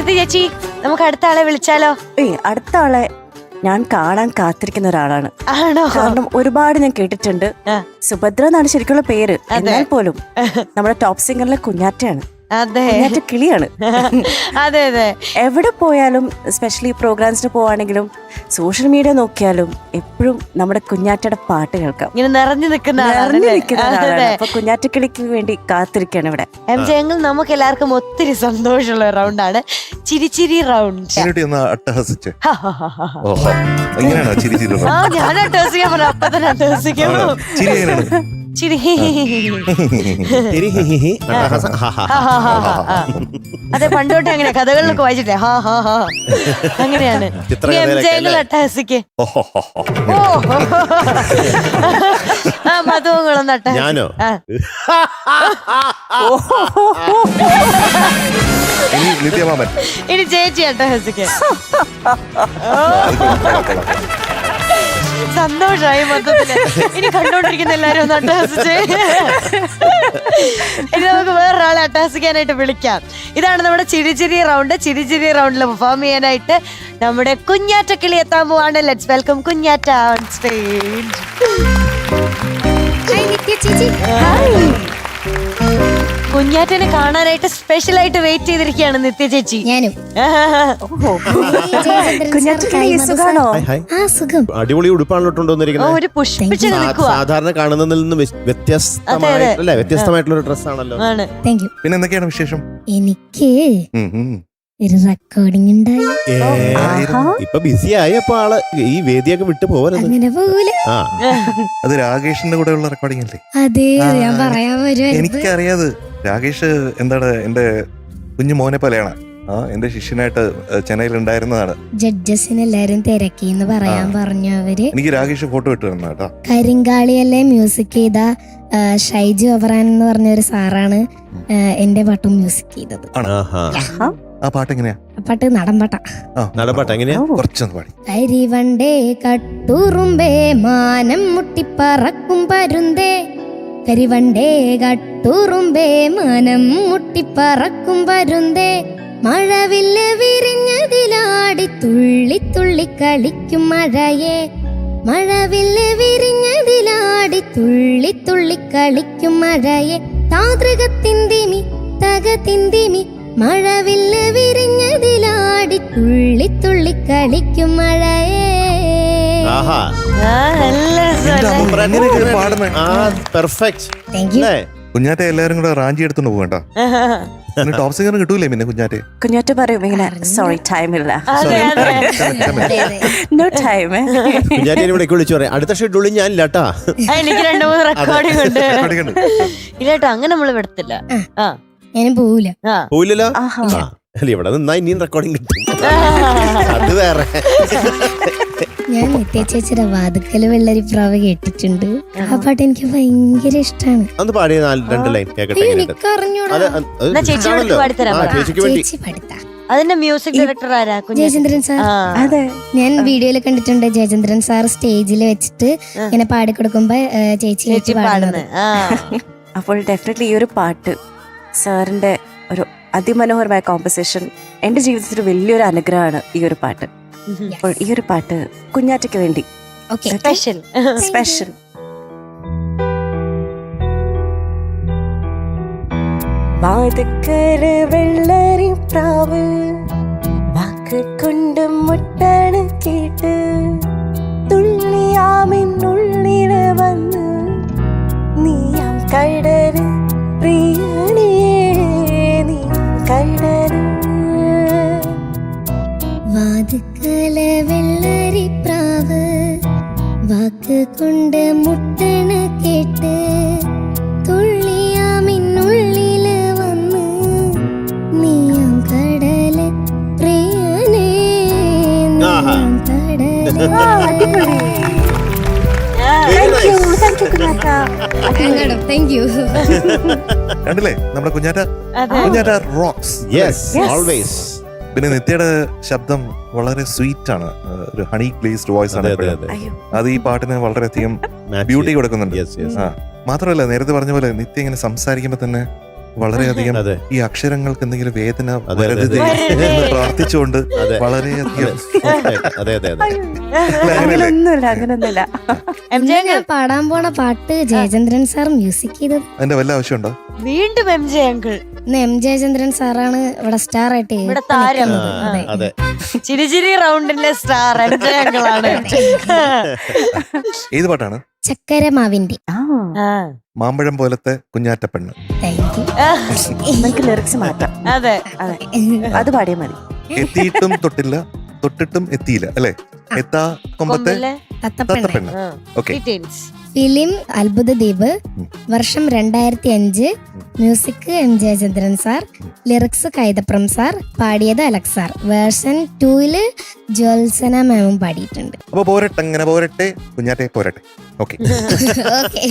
നിധി ചേച്ചി, നമുക്ക് അടുത്ത ആളെ വിളിച്ചാലോ? അടുത്ത ആളെ ഞാൻ കാണാൻ കാത്തിരിക്കുന്ന ഒരാളാണ്. ആണോ? കാരണം ഒരുപാട് ഞാൻ കേട്ടിട്ടുണ്ട്. സുഭദ്ര എന്നാണ് ശരിക്കുള്ള പേര്, എന്നാൽ പോലും നമ്മുടെ ടോപ്പ് സിംഗറിലെ കുഞ്ഞാറ്റയാണ്. അതെ, കിളിയാണ്. അതെ അതെ. എവിടെ പോയാലും, എസ്പെഷ്യലി പ്രോഗ്രാംസിന് പോവാണെങ്കിലും സോഷ്യൽ മീഡിയ നോക്കിയാലും എപ്പോഴും നമ്മുടെ കുഞ്ഞാറ്റയുടെ പാട്ട് കേൾക്കാം. ഇങ്ങനെ നിറഞ്ഞു നിൽക്കുന്ന അപ്പൊ കുഞ്ഞാറ്റക്കിളിക്ക് വേണ്ടി കാത്തിരിക്കുകയാണ് ഇവിടെ. എംജെങ്കിൽ നമുക്ക് എല്ലാവർക്കും ഒത്തിരി സന്തോഷമുള്ള റൗണ്ടാണ് ചിരിച്ചിരി റൗണ്ട്. ഞാൻ അട്ടഹസിക്കാൻ പറഞ്ഞു, അപ്പൊ തന്നെ അട്ടഹസിക്കും. ചിരി അതെ, പണ്ടോട്ടെ അങ്ങനെ കഥകളിലൊക്കെ വായിച്ചിട്ടേ ഹാ ഹാ ഹാ അങ്ങനെയാണ്. അട്ടഹസിക്ക് മധുവങ്ങളൊന്നും ഞാനോ? ഇനി ചേച്ചി അട്ടഹസിക്ക്. സന്തോഷമായി മൊത്തത്തില്. ഇനി കണ്ടോണ്ടിരിക്കുന്ന എല്ലാരും ഒന്ന് അട്ടഹസിച്ച്. ഇനി നമുക്ക് വേറൊരാളെ അട്ടഹസിക്കാനായിട്ട് വിളിക്കാം. ഇതാണ് നമ്മുടെ ചിരിച്ചിരി റൗണ്ട്. ചിരിച്ചിരി റൗണ്ടിൽ പെർഫോം ചെയ്യാനായിട്ട് നമ്മുടെ കുഞ്ഞാറ്റക്കിളി എത്താൻ പോവാണ്. Let's welcome Kunjatta on stage. കുഞ്ഞാറ്റനെ കാണാനായിട്ട് സ്പെഷ്യൽ ആയിട്ട് വെയിറ്റ് ചെയ്തിരിക്കുകയാണ് നിത്യ ചേച്ചി. ഞാനും. അടിപൊളി ഉടുപ്പാണല്ലോ ഒരു പുഷ്പിച്ച് നിൽക്കുക. സാധാരണ കാണുന്നതിൽ നിന്ന് വ്യത്യസ്തമായിട്ടുള്ള ഒരു ഡ്രസ്സാണല്ലോ. പിന്നെ എന്തൊക്കെയാണ് വിശേഷം? എനിക്ക് ഒരു റെക്കോർഡിംഗ് ഉണ്ടായി. ഇപ്പൊ ബിസി ആയപ്പോ ആള് ഈ വേദിയൊക്കെ വിട്ടു പോകരുത്. അങ്ങനെ പോകൂല. അത് രാകേഷിന്റെ കൂടെ ഉള്ള റെക്കോർഡിംഗ് അല്ലേ? അതെ, ഞാൻ പറയാൻ വരുവായിരുന്നു. എനിക്കറിയാത്. രാകേഷ് എന്താണ് എന്റെ കുഞ്ഞു മോനെ പോലെയാണ്. എന്റെ ശിഷ്യനായിട്ട് ചെന്നൈയിൽ ഉണ്ടായിരുന്നതാണ്. ജഡ്ജസിന് എല്ലാരും തിരക്കി എന്ന് പറയാൻ പറഞ്ഞു അവര്. എനിക്ക് രാകേഷ് ഫോട്ടോ ഇട്ട് തന്നു കേട്ടോ. കരിങ്കാളിയല്ലേ മ്യൂസിക് ചെയ്ത ഷൈജു ഒബറാൻ എന്ന് പറഞ്ഞ ഒരു സാറാണ് എന്റെ പാട്ടും മ്യൂസിക് ചെയ്തത്. ആ പാട്ട് എങ്ങനെയാ? പാട്ട് നടൻപാട്ട. നടൻപാട്ട് എങ്ങനെയാ? കുറച്ചൊന്ന് പാടി. കരിവണ്ടേ കട്ടുറുമ്പേ മാനം മുട്ടിപ്പറക്കും പരുന്തേ, കരിവണ്ടേ കട്ടുറുമ്പേ മാനം മുട്ടിപ്പറക്കും പരുന്തേ, മഴവില്ല് വിരിഞ്ഞതിലാടി തുള്ളി തുള്ളി കളിക്കും മഴയേ, മഴവില്ല് വിരിഞ്ഞതിലാടി തുള്ളി തുള്ളി കളിക്കും മഴയേ, താതൃകത്തിന്തിമി തകതിന്തിമി, മഴവില്ല് വിരിഞ്ഞതിലാടി തുള്ളി തുള്ളി കളിക്കും മഴയേ. കുഞ്ഞാറ്റ എല്ലാരും കൂടെ റാഞ്ചി എടുത്തോണ്ട് പോകണ്ട. ടോപ്പ് സിംഗറിന് കിട്ടൂലേ പിന്നെ കുഞ്ഞാറ്റെ? കുഞ്ഞാറ്റ പറയും ഇങ്ങനെ, സോറി ടൈമില്ല, നോ ടൈം. വിളിച്ചു പറയാം അടുത്ത ഷെഡ്യൂളിൽ ഞാൻ ഇല്ലാട്ടാ, എനിക്ക് 2-3 റെക്കോർഡിംഗ് ഉണ്ട്. ഇല്ലാട്ടോ, അങ്ങനെ നമ്മള് വിടത്തില്ല. ഞാനും പോവില്ല. പോവില്ലല്ലോ. ഇവിടെ നിന്നാ ഇനിയും റെക്കോർഡിംഗ് കിട്ടും. അത് വേറെ. ഞാൻ നിത്യ ചേച്ചിയുടെ വാതുക്കല് വെള്ളരിപ്രാവ് കേട്ടിട്ടുണ്ട്. ആ പാട്ട് എനിക്ക് ഭയങ്കര ഇഷ്ടമാണ്. അന്ന് പാടിയ 2 ലൈൻ കേക്കട്ടെ. ചേച്ചി പാടിത്താ. അതിന്റെ മ്യൂസിക് ഡയറക്ടർ ആരാ? ജയചന്ദ്രൻ സാർ. അതെ, ഞാൻ വീഡിയോയിൽ കണ്ടിട്ടുണ്ട്. ജയചന്ദ്രൻ സാർ സ്റ്റേജിൽ വെച്ചിട്ട് ഇങ്ങനെ പാടിക്കൊടുക്കുമ്പോ ചേച്ചി പാടുന്നത്. അപ്പോൾ ഡെഫിനറ്റ്ലി ഈ ഒരു പാട്ട് സാറിന്റെ ഒരു അതിമനോഹരമായ കോമ്പസിഷൻ എന്റെ ജീവിതത്തിൽ വലിയൊരു അനുഗ്രഹമാണ് ഈ ഒരു പാട്ട്. അപ്പോൾ ഈ ഒരു പാട്ട് കുഞ്ഞാറ്റയ്ക്ക് വേണ്ടി സ്പെഷ്യൽ സ്പെഷ്യൽ. വാതുക്കല് വെള്ളരിപ്രാവ് വാക്ക് കൊണ്ട് മുട്ടാണ് കേട്ട്, തുള്ളിയാമെന്നുള്ളില് വന്ന് നീയാം കടല് പ്രിയണേ, നീ കടല്. വാതുക്കല വെള്ളരിപ്രാവ് വാക്ക് കൊണ്ട് മുട്ടണ കേട്ട്, തുള്ളിയാമിന്നുള്ളില് വന്ന് നീയാം കടല് പ്രിയനേ, നീയാം കടല്. കണ്ടില്ലേ നമ്മുടെ കുഞ്ഞാറ്റ റോക്സ്. പിന്നെ നിത്യയുടെ ശബ്ദം വളരെ സ്വീറ്റ് ആണ്, ഒരു ഹണി ഗ്ലേസ്ഡ് വോയിസ് ആണ്. അത് ഈ പാട്ടിന് വളരെയധികം ബ്യൂട്ടി കൊടുക്കുന്നുണ്ട്. മാത്രമല്ല നേരത്തെ പറഞ്ഞ പോലെ നിത്യ ഇങ്ങനെ സംസാരിക്കുമ്പോ തന്നെ വളരെയധികം അതെ. ഈ അക്ഷരങ്ങൾക്ക് എന്തെങ്കിലും വേദന അതെ, അതെ, വരരുതേ അതെ. എന്ന് പ്രാർത്ഥിച്ചുകൊണ്ട് അതെ. വളരെയധികം അതെ അതെ അതെ അങ്ങനൊന്നുമില്ല അങ്ങനൊന്നുമില്ല. MJ ഞാൻ പാടാൻ പോണ പാട്ട് ജയചന്ദ്രൻ സാർ മ്യൂസിക് ചെയ്തത്. അതിന്റെ വല്ല ആവശ്യമുണ്ടോ? വീണ്ടും MJ അങ്കിൾ ഇന്ന് എം ജയചന്ദ്രൻ സാറാണ് ഇവിടെ സ്റ്റാർ ആയിട്ട് ഇവിടെ താരം. നിൽക്കുന്നത്. അതെ ചിരി ചിരി റൗണ്ടിലെ സ്റ്റാർ MJ അങ്കിൾ ആണ്. ഏത് പാട്ടാണ്? ചക്കരമാവിന്റെ. ആ, മാമ്പഴം പോലത്തെ കുഞ്ഞാറ്റപ്പെണ്ണ്. Thank you. നമുക്ക് ലിറിക്സ് മാറ്റാം. അതെ അതെ, അത് പാടിയാൽ മതി. എത്തിയിട്ടും തൊട്ടില്ല, തൊട്ടിട്ടും എത്തിയില്ല അല്ലെ? എത്താ കൊമ്പത്തെ കൊമ്പിലെ തത്തപ്പെണ്ണ്. തത്തപ്പെണ്ണ്. ഓക്കെ. ഡീറ്റെയിൽസ്. ഫിലിം അത്ഭുത ദ്വീപ്, വർഷം 2005, music M Jayachandran sir, lyrics Kaithapram sir, പാടിയത് അലക്സ് സാർ. വേർഷൻ 2 ജ്വത്സന മാമും പാടിയിട്ടുണ്ട്. അപ്പൊ പോരട്ടെ, അങ്ങനെ പോരട്ടെ, കുഞ്ഞാറ്റെ പോരട്ടെ. ഓക്കെ. ഓക്കെ.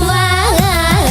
Wow.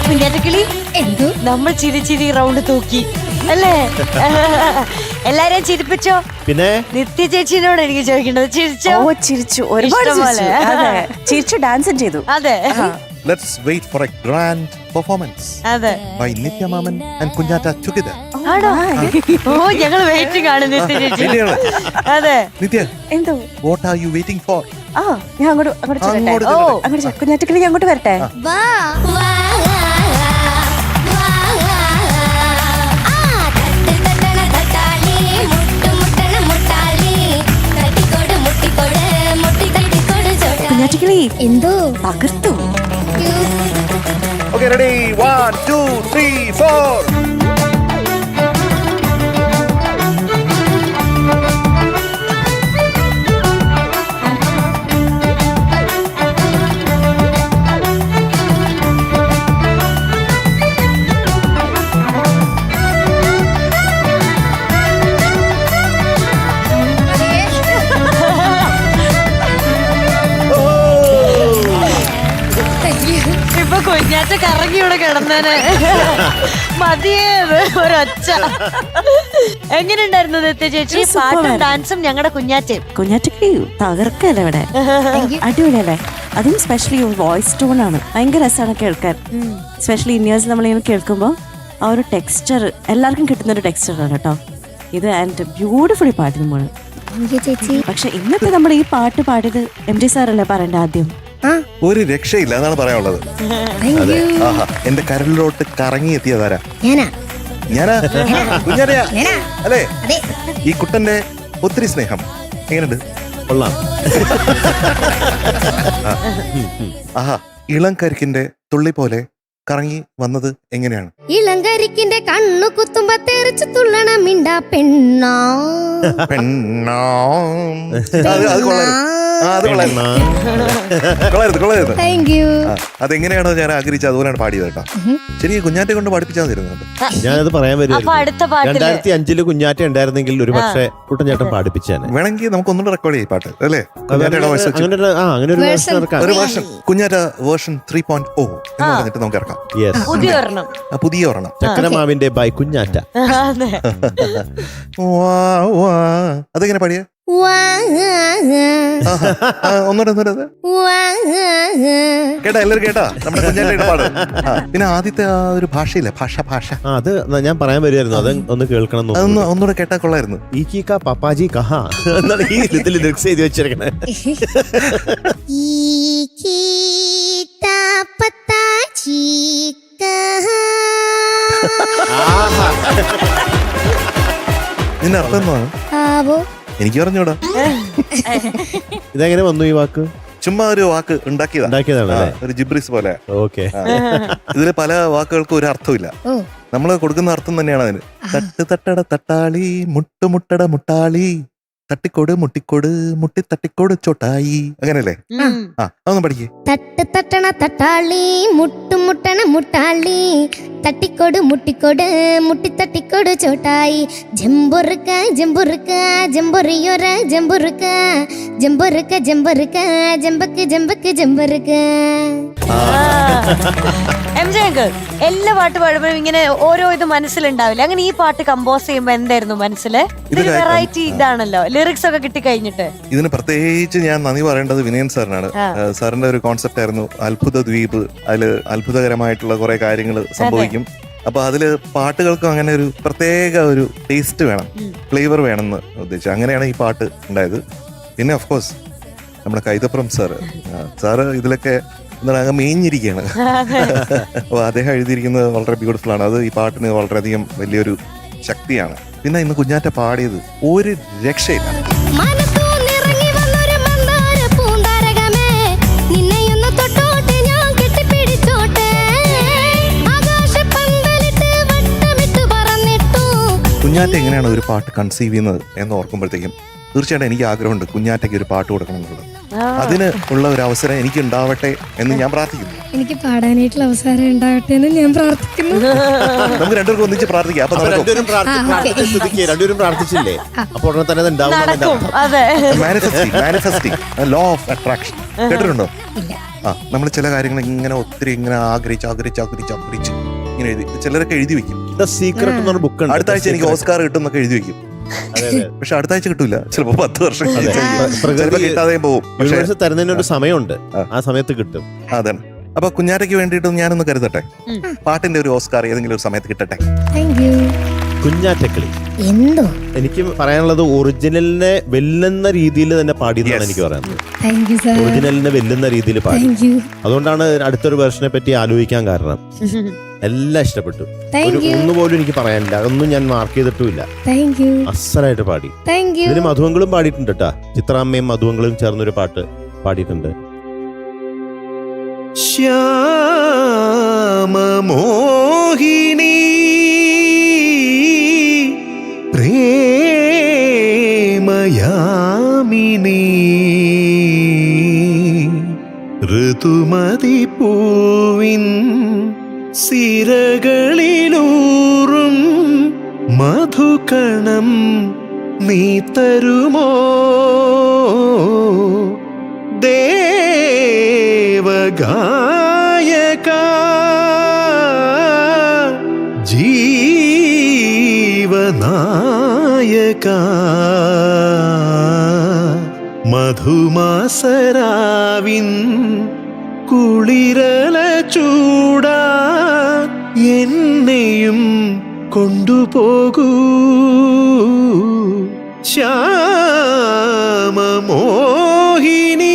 കുഞ്ഞാറ്റക്കിളി, എന്തോ നമ്മൾ ചിരി റൗണ്ട് തൂക്കി അല്ലേ? എല്ലാരെയും ചിരിപ്പിച്ചോ? പിന്നെ നിത്യ ചേച്ചിനോട് എനിക്ക് ചോദിക്കേണ്ടത്, ചിരിച്ചോ? ഓ ചിരിച്ചു, ഒരുപാട് ഇഷ്ടംപോലെ. ചിരിച്ചു. അതെ, ചിരിച്ചു ഡാൻസും ചെയ്തു. അതെ Let's wait for a grand performance അതെ. by Nithya Maman and Kunyata together. ആണോ? ഓ, ഞങ്ങൾ വെയിറ്റിംഗ് ആണ് നിത്യ ചേച്ചി. ശരിയാണ്. അതെ. Nithya, എന്തോ what are you waiting for? ആ ഞാൻ അങ്ങോട്ട് അങ്ങോട്ട് ചെല്ലട്ടെ? ഓ, ചെല്ലട്ടെ. അങ്ങോട്ട് കുഞ്ഞാറ്റക്കിളി ഞാൻ അങ്ങോട്ട് വരട്ടെ? വാ കുഞ്ഞാറ്റക്കിളി എന്തോ തകർത്തു. Okay, ready? 1, 2, 3, 4. ഇപ്പൊ കുഞ്ഞാറ്റ കറങ്ങി ഇവിടെ കിടന്നേനെ. മതിയേത് ഒരൊച്ച. എങ്ങനെയുണ്ടായിരുന്നു നിത്യ ചേച്ചി? പാട്ടും ഡാൻസും ഞങ്ങളുടെ കുഞ്ഞാറ്റയും. കുഞ്ഞാറ്റക്കിളി തകർക്കല്ലേ ഇവിടെ? അടിപൊളിയല്ലേ? അതും സ്പെഷ്യലി വോയിസ് ടോൺ ആണ്, ഭയങ്കര രസമാണ് കേൾക്കാൻ. സ്പെഷ്യലി ഇന്നിയേഴ്സ് നമ്മളിങ്ങനെ കേൾക്കുമ്പോൾ ആ ഒരു ടെക്സ്ചർ എല്ലാവർക്കും കിട്ടുന്ന ഒരു ടെക്സ്ചർ ആണ് കേട്ടോ ഇത്. ആൻഡ് ബ്യൂട്ടിഫുള്ളി പാട്ട് നമ്മൾ. ചേച്ചി. പക്ഷെ ഇന്നത്തെ നമ്മൾ ഈ പാട്ട് പാടിയത് MJ സാറല്ലേ പറയണ്ട ആദ്യം? ഒരു രക്ഷയില്ല, അതാണ് പറയാനുള്ളത്. Thank you. ആഹാ, എന്റെ കരളിലോട്ട് കറങ്ങി എത്തിയതാരാ? ഞാനാ ഞാനാ? കുഞ്ഞാറ്റയാ ഞാനാ അല്ലേ? അതെ. ഈ കുട്ടന്റെ ഒത്തിരി സ്നേഹം എങ്ങനെയുണ്ട്? കൊള്ളാം. ആഹാ, ഇളം കരിക്കിന്റെ തുള്ളി പോലെ കറങ്ങി വന്നത് എങ്ങനെയാണ്? ഇളങ്കരിക്കിന്റെ കണ്ണു കുത്തുമ്പോ തെറിച്ചു തുള്ളണ മിണ്ടാ പെണ്ണോ പെണ്ണോ. അത് കൊള്ളായിരുന്നു. അത് കൊള്ളായിരുന്നു. Thank you. അതെങ്ങനെയാണോ ഞാൻ ആഗ്രഹിച്ചത് അതുപോലെയാണ് പാടിയത് കേട്ടോ. ശരി, കുഞ്ഞാറ്റെ കൊണ്ട് പഠിപ്പിച്ചാൽ തരുന്നുണ്ട്. ഞാനത് പറയാൻ അപ്പൊ അടുത്ത പാട്ടില് 2005 കുഞ്ഞാറ്റ ഉണ്ടായിരുന്നെങ്കിൽ ഒരു പക്ഷേ കുട്ടൻചേട്ടൻ പാടിപ്പിച്ചാണ്. വേണമെങ്കിൽ നമുക്ക് ഒന്നുകൂടെ റെക്കോർഡ് ചെയ്യും പാട്ട് അല്ലേ? കുഞ്ഞാറ്റയുടെ voice വെച്ച് അങ്ങനെ ഒരു version ഇറക്കാം. ഒരു വേർഷൻ, കുഞ്ഞാറ്റ വേർഷൻ 3.0 എന്ന് പറഞ്ഞിട്ട് നമുക്ക് ഇറക്കാം. Yes. പുതിയ ഒരെണ്ണം. പുതിയ ഒരെണ്ണം. ചക്കരമാവിന്റെ ബൈ കുഞ്ഞാറ്റ. അതെ. വാ, വാ. അതെങ്ങനെ പാടിയ? ഒന്നുകൂടെ കേട്ടാ? എല്ലാവരും കേട്ടാ നമ്മുടെ കുഞ്ഞാറ്റയുടെ പാട്? പിന്നെ ആദ്യത്തെ ആ ഒരു ഭാഷയില്ലേ, ഭാഷ അത് ഞാൻ പറയാൻ വരുമായിരുന്നു, അത് ഒന്ന് കേൾക്കണം. അതൊന്ന് ഒന്നുകൂടെ കേട്ടാ കൊള്ളായിരുന്നു. ഈ കീ പപ്പാജി കഹാ എന്നാണ് ഈ ഇതിൽ ലിറിക്സ് എഴുതി വെച്ചിരിക്കണേ. ഇതിന്റെ അർത്ഥം എന്താണ്? എനിക്ക് പറഞ്ഞൂടാ. ഇതെങ്ങനെ വന്നു ഈ വാക്ക്? ചുമ്മാ ഒരു വാക്ക് ഉണ്ടാക്കിയതാണ്, ഒരു ജിബ്രിസ് പോലെ. ഓക്കെ. ഇതില് പല വാക്കുകൾക്കും ഒരു അർത്ഥമില്ല. നമ്മൾ കൊടുക്കുന്ന അർത്ഥം തന്നെയാണ് അതിന്. തട്ട് തട്ടട തട്ടാളി, മുട്ടുമുട്ടട മുട്ടാളി, തട്ടിക്കോട് മുട്ടിക്കോട്, മുട്ടി തട്ടിക്കോട് ചോട്ടായി, അങ്ങനല്ലേ? അതൊന്നും പഠിക്കേ. തട്ട് തട്ടണ തട്ടാളി, മുട്ടുമുട്ടണ മുട്ടാളി, തട്ടിക്കോട് മുട്ടിക്കോട്, മുട്ടി തട്ടിക്കോട് ചോട്ടായി, ജമ്പൊറുക്ക ജമ്പൊറുക്ക, ജമ്പൊറിയൊര ജമ്പൊറുക്ക, ജമ്പൊറുക്ക ജമ്പൊറുക്ക, ജമ്പക്ക് ജമ്പക്ക് ജമ്പൊറുക്ക. MJ uncle, എല്ലാ പാട്ട് പാടുമ്പോഴും ഇങ്ങനെ ഓരോ ഇത് മനസ്സിലുണ്ടാവില്ല. അങ്ങനെ ഈ പാട്ട് കമ്പോസ് ചെയ്യുമ്പോ എന്തായിരുന്നു മനസ്സില്? ഇതൊരു വെറൈറ്റി ഇതാണല്ലോ, ലിറിക്സ് ഒക്കെ കിട്ടി കഴിഞ്ഞിട്ട്. ഇതിന് പ്രത്യേകിച്ച് ഞാൻ നന്ദി പറയേണ്ടത് വിനയൻ സാറിനാണ്. സാറിന്റെ ഒരു കോൺസെപ്റ്റ് ആയിരുന്നു അത്ഭുത ദ്വീപ്. അതില് അത്ഭുതകരമായിട്ടുള്ള കുറെ കാര്യങ്ങൾ സംഭവിക്കും. അപ്പൊ അതില് പാട്ടുകൾക്കും അങ്ങനെ ഒരു പ്രത്യേക ഒരു ടേസ്റ്റ് വേണം, ഫ്ലേവർ വേണമെന്ന് ഉദ്ദേശിച്ചു. അങ്ങനെയാണ് ഈ പാട്ട് ഉണ്ടായത്. പിന്നെ ഓഫ് കോഴ്സ് നമ്മുടെ കൈതപ്രം സാറ് ഇതിലൊക്കെ അങ്ങ് മേഞ്ഞിരിക്കുകയാണ്. അപ്പൊ അദ്ദേഹം എഴുതിയിരിക്കുന്നത് വളരെ ബ്യൂട്ടിഫുൾ ആണ്. അത് ഈ പാട്ടിന് വളരെയധികം വലിയൊരു ശക്തിയാണ്. പിന്നെ ഇന്ന് കുഞ്ഞാറ്റ പാടിയത് ഒരു രക്ഷയില്ല. കുഞ്ഞാറ്റ എങ്ങനെയാണ് ഒരു പാട്ട് കൺസീവ് ചെയ്യുന്നത് എന്ന് ഓർക്കുമ്പോഴത്തേക്കും തീർച്ചയായിട്ടും എനിക്ക് ആഗ്രഹമുണ്ട് കുഞ്ഞാറ്റയ്ക്ക് ഒരു പാട്ട് കൊടുക്കണം എന്നുള്ളത്. അതിന് ഉള്ള ഒരു അവസരം എനിക്ക് ഉണ്ടാവട്ടെ എന്ന് ഞാൻ പ്രാർത്ഥിക്കുന്നു. എനിക്ക് പാടാനായിട്ടുള്ള അവസരം ഉണ്ടാവട്ടെ എന്ന് ഞാൻ പ്രാർത്ഥിക്കുന്നു. നമുക്ക് രണ്ടുപേർക്കും ഒന്നിച്ച് പ്രാർത്ഥിക്കാം. അപ്പൊ നടക്കും. രണ്ടുപേരും പ്രാർത്ഥിച്ചില്ലേ? അപ്പോൾ ഉടനെ തന്നെ അത് ഉണ്ടാവും എന്നാണ് എൻ്റെ നടക്കും. അർത്ഥം. അതെ. മാനിഫെസ്റ്റിംഗ് ലോ ഓഫ് അട്രാക്ഷൻ കേട്ടിട്ടുണ്ടോ? നമ്മൾ ചില കാര്യങ്ങൾ ഇങ്ങനെ ഒത്തിരി ഇങ്ങനെ ആഗ്രഹിച്ച് ഇങ്ങനെ എഴുതി, ചിലരൊക്കെ എഴുതി വെക്കും. The Secret എന്ന് പറഞ്ഞ ബുക്ക് ഉണ്ട്. അടുത്ത ആഴ്ച എനിക്ക് ഓസ്കാർ കിട്ടും എന്നൊക്കെ എഴുതി വെക്കും. പക്ഷെ അടുത്ത ആഴ്ച കിട്ടൂല, ചിലപ്പോ 10 വർഷം ചിലപ്പോ കിട്ടാതെ പോകും. പക്ഷെ യൂണിവേഴ്സ് തരുന്നതിന് ഒരു സമയമുണ്ട്, ആ സമയത്ത് കിട്ടും. അതാണ്. അപ്പൊ കുഞ്ഞാറ്റയ്ക്ക് വേണ്ടിയിട്ട് ഞാനൊന്ന് കരുതട്ടെ, പാട്ടിന്റെ ഒരു ഓസ്കാർ ഏതെങ്കിലും ഒരു സമയത്ത് കിട്ടട്ടെ. Thank you. കുഞ്ഞാറ്റക്കിളി എന്തോ എനിക്ക് പറയാനുള്ളത് ഒറിജിനലിനെ വെല്ലുന്ന രീതിയിൽ തന്നെ പാടിയെന്നാണ് എനിക്ക് പറയുന്നത്. Thank you sir. ഒറിജിനലിനെ വെല്ലുന്ന രീതിയിൽ പാടി. Thank U. അതുകൊണ്ടാണ് അടുത്തൊരു വേർഷനെ പറ്റി ആലോചിക്കാൻ കാരണം. എല്ലാം ഇഷ്ടപ്പെട്ടു. ഒന്നുപോലും എനിക്ക് പറയാനില്ല, അതൊന്നും ഞാൻ മാർക്ക് ചെയ്തിട്ടുമില്ല. Thank you. അസലായിട്ട് പാടി. Thank you. ഇതിന് മധുവങ്ങളും പാടിയിട്ടുണ്ട് കേട്ടാ. ചിത്രാമ്മയും മധുവങ്ങളും ചേർന്നൊരു പാട്ട് പാടിയിട്ടുണ്ട്. ശ്യാമമോഹിനി പ്രേമയാമിനി ഋതുമതി പൂവിൻ സിരകളിലൂറും മധുകണം നീ തരുമോ ദേവഗായക ജീവനായക മധുമാസരാവിൻ കുളിരല ചൂടാ എന്നെയും കൊണ്ടുപോകൂ ശ്യാമമോഹിനി.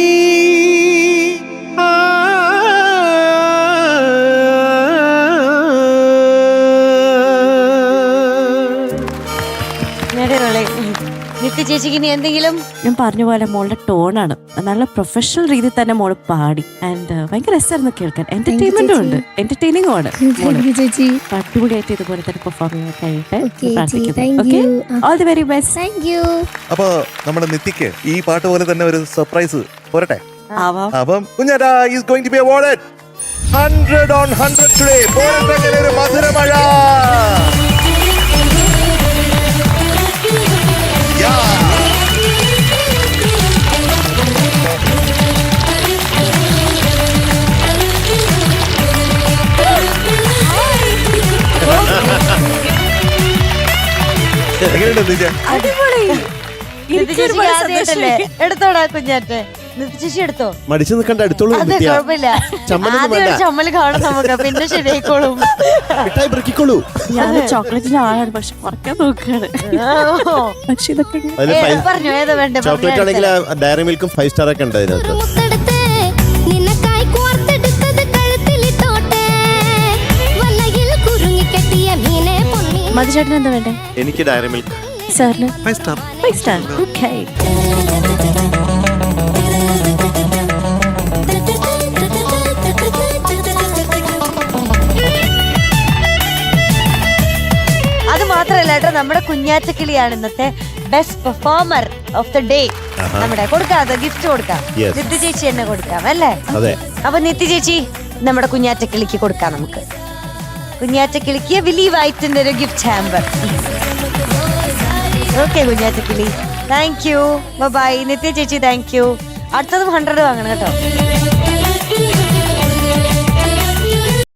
നിത്യ ചേച്ചിക്ക് ഇനി എന്തെങ്കിലും? ഞാൻ പറഞ്ഞ പോലെ മോളുടെ ടോണാണ് നല്ല പ്രൊഫഷണൽ രീതിയിൽ തന്നെ മോള് പാടി. ആൻഡ് ഭയങ്കര രസമായിരുന്നു കേൾക്കാൻ. എന്റർടൈൻമെന്റും ഉണ്ട്, എന്റർടൈനിങ്ങും ആണ്. ചേച്ചി അടിപൊളിയായിട്ട് ഇതുപോലെ തന്നെ പെർഫോം ചെയ്യാൻ കഴിയട്ടെ thank you. All the very best. Thank you. അപ്പൊ നമ്മുടെ നിത്യക്ക് ഈ പാട്ട് പോലെ തന്നെ ഒരു സർപ്രൈസ് പോരട്ടെ. ആവാം. അപ്പം Kunjatta is going to be awarded 100 on 100 today. പോരട്ടെ അങ്ങനെ ഒരു മധുരമഴ. അടിപൊളി. നിത്യ ചേച്ചിക്ക് ആദ്യമായിട്ടല്ലേ? എടുത്തോടാ കുഞ്ഞാറ്റെ. നിത്യ ചേച്ചി എടുത്തോ. മടിച്ചു നിൽക്കണ്ട, എടുത്തോളൂ. അതെ, കുഴപ്പമില്ല. ആദ്യം ഒരു ചമ്മല് കാണും നമുക്ക്, പിന്നെ ശരിയായിക്കോളും. ബ്രക്കിക്കോളൂ. ഞാൻ ചോക്ലേറ്റിന്റെ ആളാണ്, പക്ഷെ കുറയ്ക്കാൻ നോക്കുകയാണ്. പക്ഷെ ഇതൊക്കെ പറഞ്ഞു ഏതാ വേണ്ടേ? ചോക്ലേറ്റ് ആണെങ്കിൽ ഡയറി മിൽക്കും 5 സ്റ്റാർ ഒക്കെ ഉണ്ട് അതിനകത്ത്. മധുചേട്ടൻ എന്താ വേണ്ടേ? എനിക്ക് ഡയറി മിൽക്ക്. സാറിന് 5 സ്റ്റാർ. 5 സ്റ്റാർ. ഓക്കെ. അത് മാത്രല്ല കേട്ടോ, നമ്മുടെ കുഞ്ഞാറ്റക്കിളിയാണ് ഇന്നത്തെ best performer of the day. നമ്മുടെ കൊടുക്കാതെ ഗിഫ്റ്റ് കൊടുക്കാം. Yes. നിത്യ ചേച്ചി തന്നെ കൊടുക്കാം അല്ലേ? അതെ. അപ്പൊ നിത്യ ചേച്ചി നമ്മുടെ കുഞ്ഞാറ്റക്കിളിക്ക് കൊടുക്കാം നമുക്ക്. കുഞ്ഞാറ്റക്കിളിക്ക് വിലി വൈറ്റിന്റെ ഒരു ഗിഫ്റ്റ് ഹാമ്പർ. ഓക്കെ കുഞ്ഞാറ്റക്കിളി, താങ്ക് യു, ബൈ. നിത്യ ചേച്ചി താങ്ക് യു. അടുത്തതും 100 വാങ്ങണം കേട്ടോ.